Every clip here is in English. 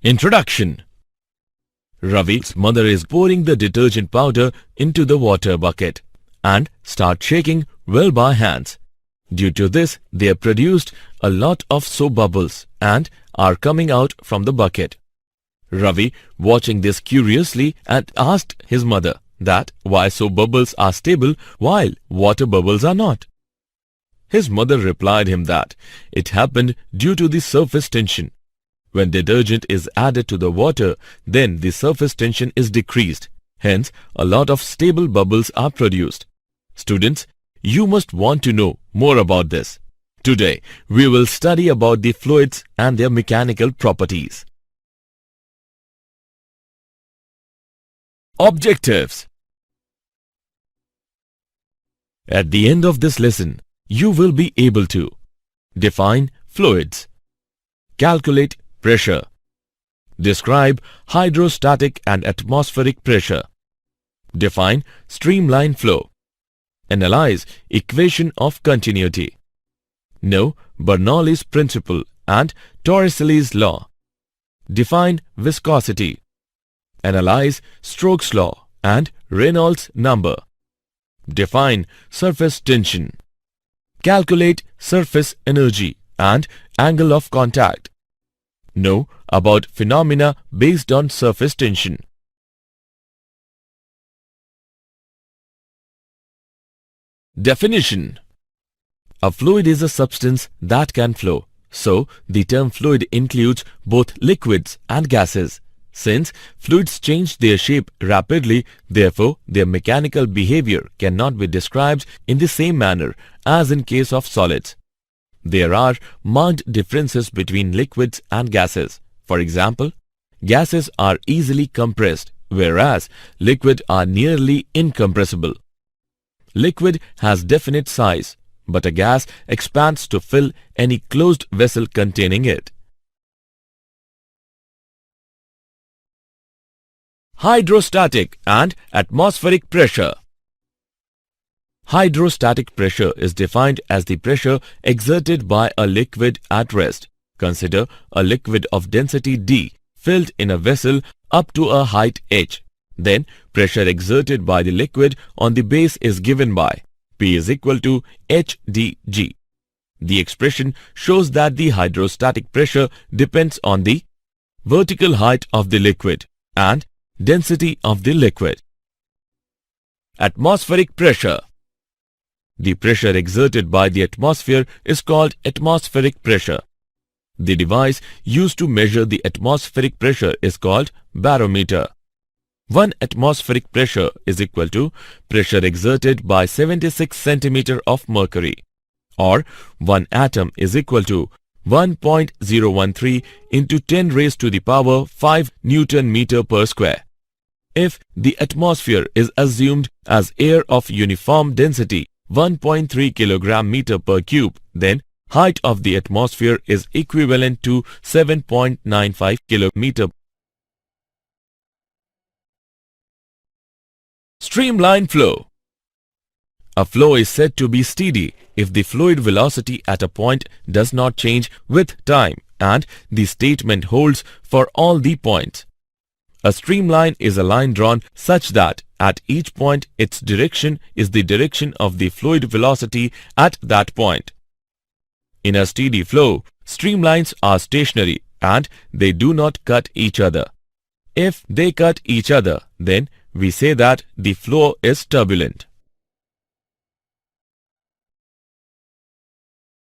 Introduction. Ravi's mother is pouring the detergent powder into the water bucket and start shaking well by hands. Due to this, they have produced a lot of soap bubbles and are coming out from the bucket. Ravi, watching this curiously, and asked his mother that why soap bubbles are stable while water bubbles are not. His mother replied him that it happened due to the surface tension. When detergent is added to the water, then the surface tension is decreased. Hence, a lot of stable bubbles are produced. Students, you must want to know more about this. Today, we will study about the fluids and their mechanical properties. Objectives. At the end of this lesson, you will be able to define fluids, calculate pressure, describe hydrostatic and atmospheric pressure, define streamline flow, analyze equation of continuity, know Bernoulli's principle and Torricelli's law, define viscosity, analyze Stokes' law and Reynolds number, define surface tension, calculate surface energy and angle of contact, know about phenomena based on surface tension. Definition. A fluid is a substance that can flow. So, the term fluid includes both liquids and gases. Since fluids change their shape rapidly, therefore their mechanical behavior cannot be described in the same manner as in case of solids. There are marked differences between liquids and gases. For example, gases are easily compressed, whereas liquid are nearly incompressible. Liquid has definite size, but a gas expands to fill any closed vessel containing it. Hydrostatic and atmospheric pressure. Hydrostatic pressure is defined as the pressure exerted by a liquid at rest. Consider a liquid of density D filled in a vessel up to a height h. Then pressure exerted by the liquid on the base is given by P is equal to HdG. The expression shows that the hydrostatic pressure depends on the vertical height of the liquid and density of the liquid. Atmospheric pressure. The pressure exerted by the atmosphere is called atmospheric pressure. The device used to measure the atmospheric pressure is called barometer. 1 atmospheric pressure is equal to pressure exerted by 76 centimeter of mercury, or 1 atom is equal to 1.013 into 10 raised to the power 5 Newton meter per square. If the atmosphere is assumed as air of uniform density 1.3 kilogram meter per cube, then height of the atmosphere is equivalent to 7.95 kilometer. Streamline flow. A flow is said to be steady if the fluid velocity at a point does not change with time, and the statement holds for all the points. A streamline is a line drawn such that at each point its direction is the direction of the fluid velocity at that point. In a steady flow, streamlines are stationary and they do not cut each other. If they cut each other, then we say that the flow is turbulent.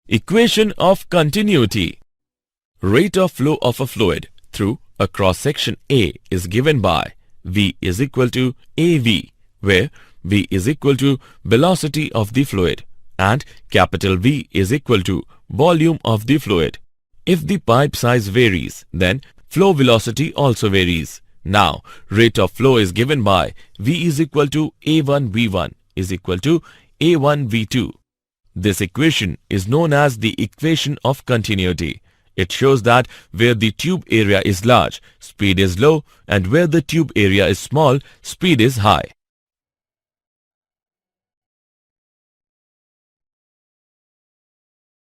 Equation of continuity. Rate of flow of a fluid through a cross-section A is given by V is equal to AV, where V is equal to velocity of the fluid and capital V is equal to volume of the fluid. If the pipe size varies, then flow velocity also varies. Now, rate of flow is given by V is equal to A1V1 is equal to A1V2. This equation is known as the equation of continuity. It shows that where the tube area is large, speed is low, and where the tube area is small, speed is high.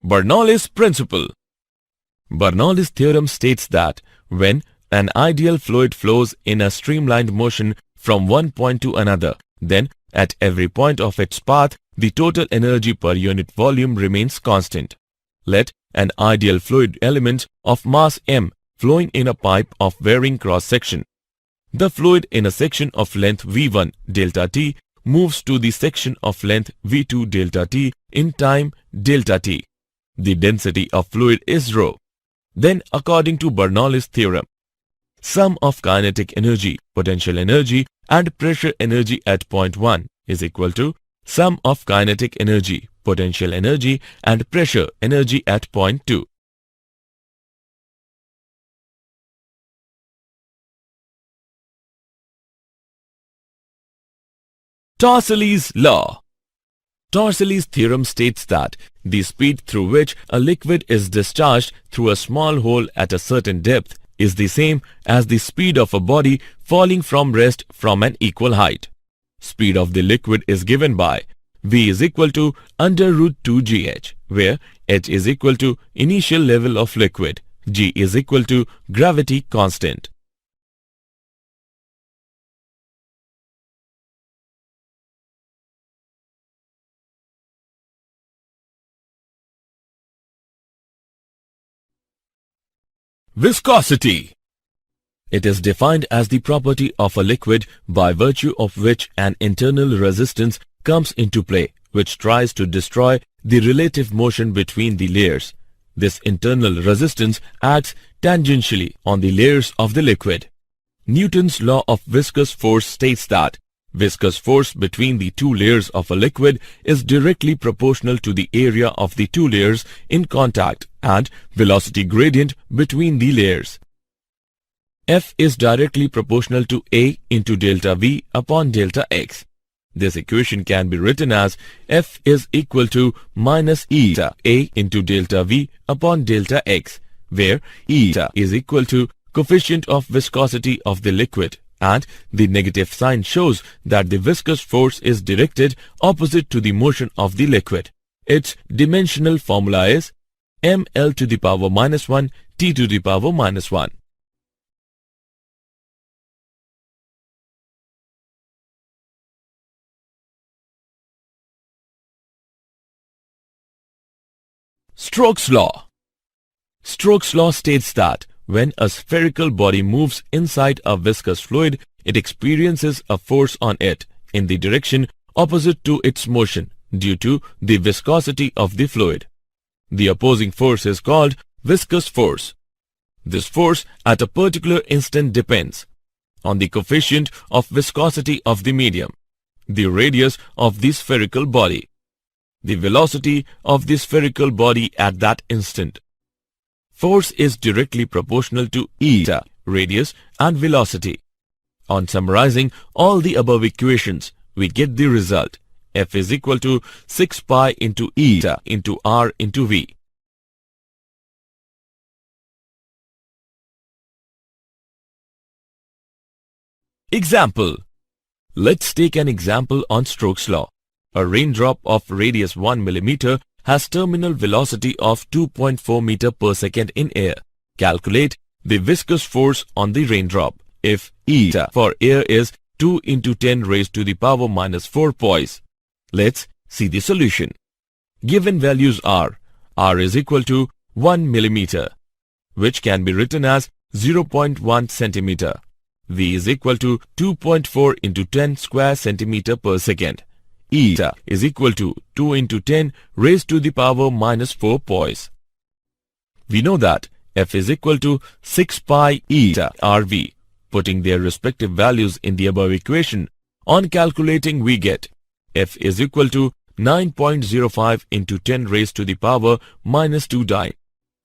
Bernoulli's principle. Bernoulli's theorem states that when An ideal fluid flows in a streamlined motion from one point to another. Then, at every point of its path, the total energy per unit volume remains constant. Let an ideal fluid element of mass m flowing in a pipe of varying cross-section. The fluid in a section of length v1 delta t moves to the section of length v2 delta t in time delta t. The density of fluid is rho. Then, according to Bernoulli's theorem, sum of kinetic energy, potential energy and pressure energy at point 1 is equal to sum of kinetic energy, potential energy and pressure energy at point 2. Torricelli's law. Torricelli's theorem states that the speed through which a liquid is discharged through a small hole at a certain depth is the same as the speed of a body falling from rest from an equal height. Speed of the liquid is given by V is equal to under root 2 gh, where h is equal to initial level of liquid, g is equal to gravity constant. Viscosity. It is defined as the property of a liquid by virtue of which an internal resistance comes into play, which tries to destroy the relative motion between the layers. This internal resistance acts tangentially on the layers of the liquid. Newton's law of viscous force states that viscous force between the two layers of a liquid is directly proportional to the area of the two layers in contact and velocity gradient between the layers. F is directly proportional to A into delta V upon delta X. This equation can be written as F is equal to minus eta A into delta V upon delta X, where eta is equal to coefficient of viscosity of the liquid, and the negative sign shows that the viscous force is directed opposite to the motion of the liquid. Its dimensional formula is ml to the power minus 1 t to the power minus 1. Stokes' law. Stokes' law states that when a spherical body moves inside a viscous fluid, it experiences a force on it in the direction opposite to its motion due to the viscosity of the fluid. The opposing force is called viscous force. This force at a particular instant depends on the coefficient of viscosity of the medium, the radius of the spherical body, the velocity of the spherical body at that instant. Force is directly proportional to eta, radius and velocity. On summarizing all the above equations, we get the result. F is equal to 6 pi into eta into r into v. Example. Let's take an example on Stokes' law. A raindrop of radius 1 mm has terminal velocity of 2.4 meter per second in air. Calculate the viscous force on the raindrop. If eta for air is 2 into 10 raised to the power minus 4 poise. Let's see the solution. Given values are r is equal to 1 millimeter, which can be written as 0.1 centimeter. V is equal to 2.4 into 10 square centimeter per second. Eta is equal to 2 into 10 raised to the power minus 4 poise. We know that F is equal to 6 pi eta RV. Putting their respective values in the above equation, on calculating we get F is equal to 9.05 into 10 raised to the power minus 2 dyne,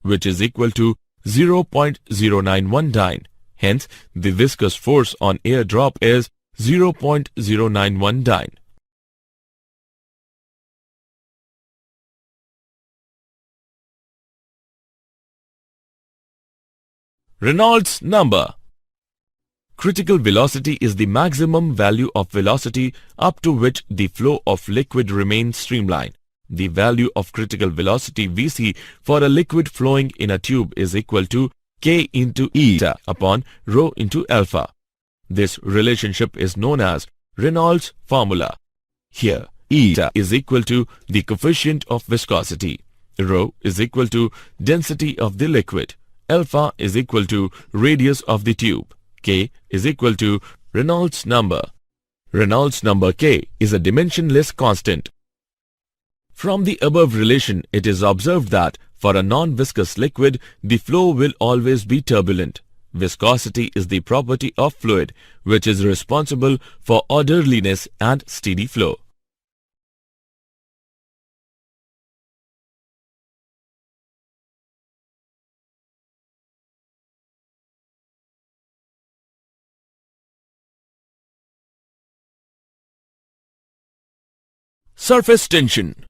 which is equal to 0.091 dyne. Hence, the viscous force on air drop is 0.091 dyne. Reynolds number. Critical velocity is the maximum value of velocity up to which the flow of liquid remains streamlined. The value of critical velocity Vc for a liquid flowing in a tube is equal to K into eta upon rho into alpha. This relationship is known as Reynolds formula. Here, eta is equal to the coefficient of viscosity, rho is equal to density of the liquid, alpha is equal to radius of the tube, K is equal to Reynolds number. Reynolds number K is a dimensionless constant. From the above relation, it is observed that for a non-viscous liquid, the flow will always be turbulent. Viscosity is the property of fluid, which is responsible for orderliness and steady flow. Surface tension.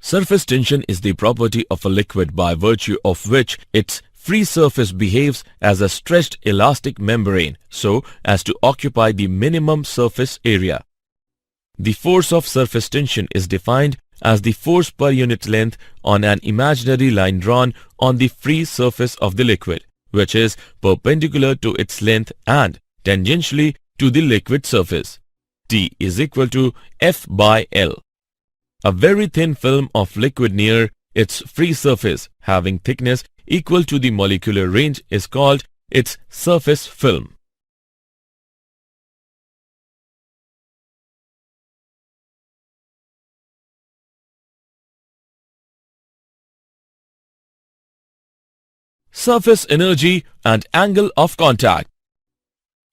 Surface tension is the property of a liquid by virtue of which its free surface behaves as a stretched elastic membrane so as to occupy the minimum surface area. The force of surface tension is defined as the force per unit length on an imaginary line drawn on the free surface of the liquid, which is perpendicular to its length and tangentially to the liquid surface. T is equal to F by L. A very thin film of liquid near its free surface having thickness equal to the molecular range is called its surface film. Surface energy and angle of contact.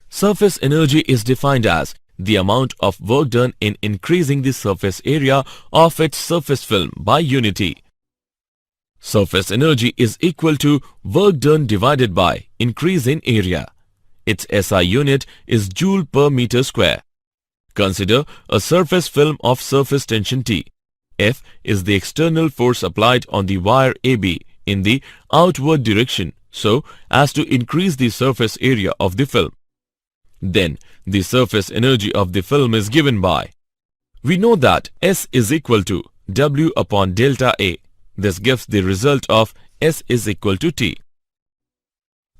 Surface energy is defined as the amount of work done in increasing the surface area of its surface film by unity. Surface energy is equal to work done divided by increase in area. Its SI unit is joule per meter square. Consider a surface film of surface tension T. F is the external force applied on the wire AB in the outward direction so as to increase the surface area of the film. Then the surface energy of the film is given by. We know that S is equal to W upon delta A. This gives the result of S is equal to T.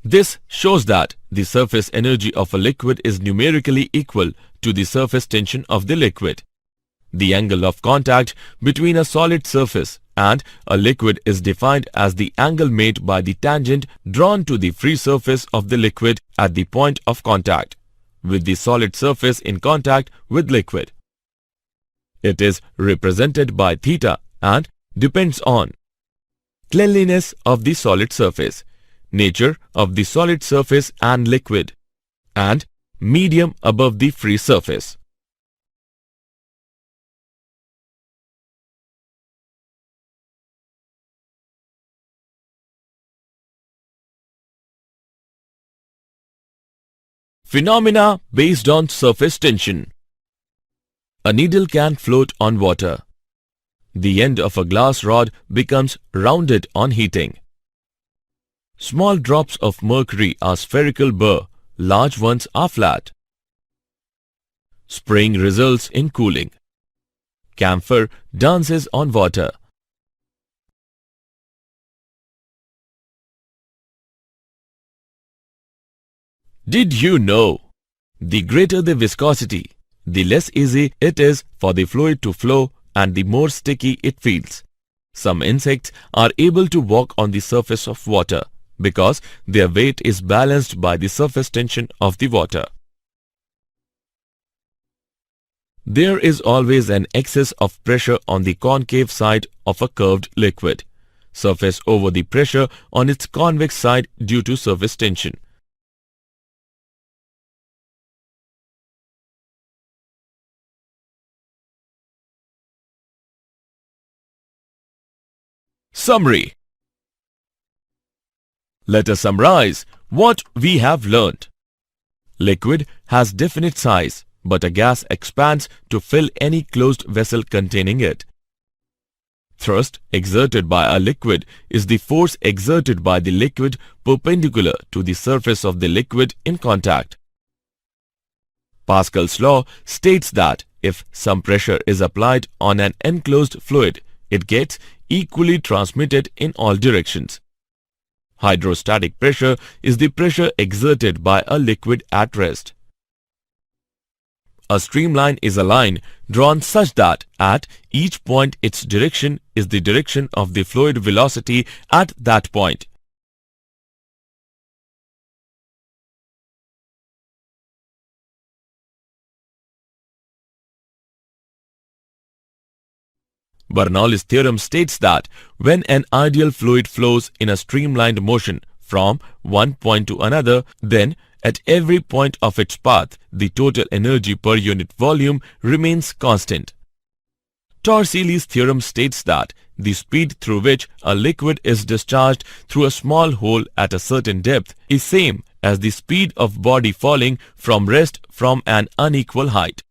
This shows that the surface energy of a liquid is numerically equal to the surface tension of the liquid. The angle of contact between a solid surface and a liquid is defined as the angle made by the tangent drawn to the free surface of the liquid at the point of contact with the solid surface in contact with liquid. It is represented by theta and depends on cleanliness of the solid surface, nature of the solid surface and liquid, and medium above the free surface. Phenomena based on surface tension. A needle can float on water. The end of a glass rod becomes rounded on heating. Small drops of mercury are spherical burr, large ones are flat. Spraying results in cooling. Camphor dances on water. Did you know? The greater the viscosity, the less easy it is for the fluid to flow and the more sticky it feels. Some insects are able to walk on the surface of water because their weight is balanced by the surface tension of the water. There is always an excess of pressure on the concave side of a curved liquid, surface over the pressure on its convex side due to surface tension. Summary. Let us summarize what we have learnt. Liquid has definite size, but a gas expands to fill any closed vessel containing it. Thrust exerted by a liquid is the force exerted by the liquid perpendicular to the surface of the liquid in contact. Pascal's law states that if some pressure is applied on an enclosed fluid, it gets equally transmitted in all directions. Hydrostatic pressure is the pressure exerted by a liquid at rest. A streamline is a line drawn such that at each point its direction is the direction of the fluid velocity at that point. Bernoulli's theorem states that when an ideal fluid flows in a streamlined motion from one point to another, then at every point of its path, the total energy per unit volume remains constant. Torricelli's theorem states that the speed through which a liquid is discharged through a small hole at a certain depth is same as the speed of body falling from rest from an unequal height.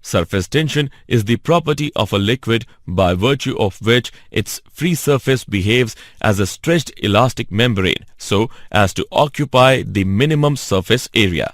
Surface tension is the property of a liquid by virtue of which its free surface behaves as a stretched elastic membrane so as to occupy the minimum surface area.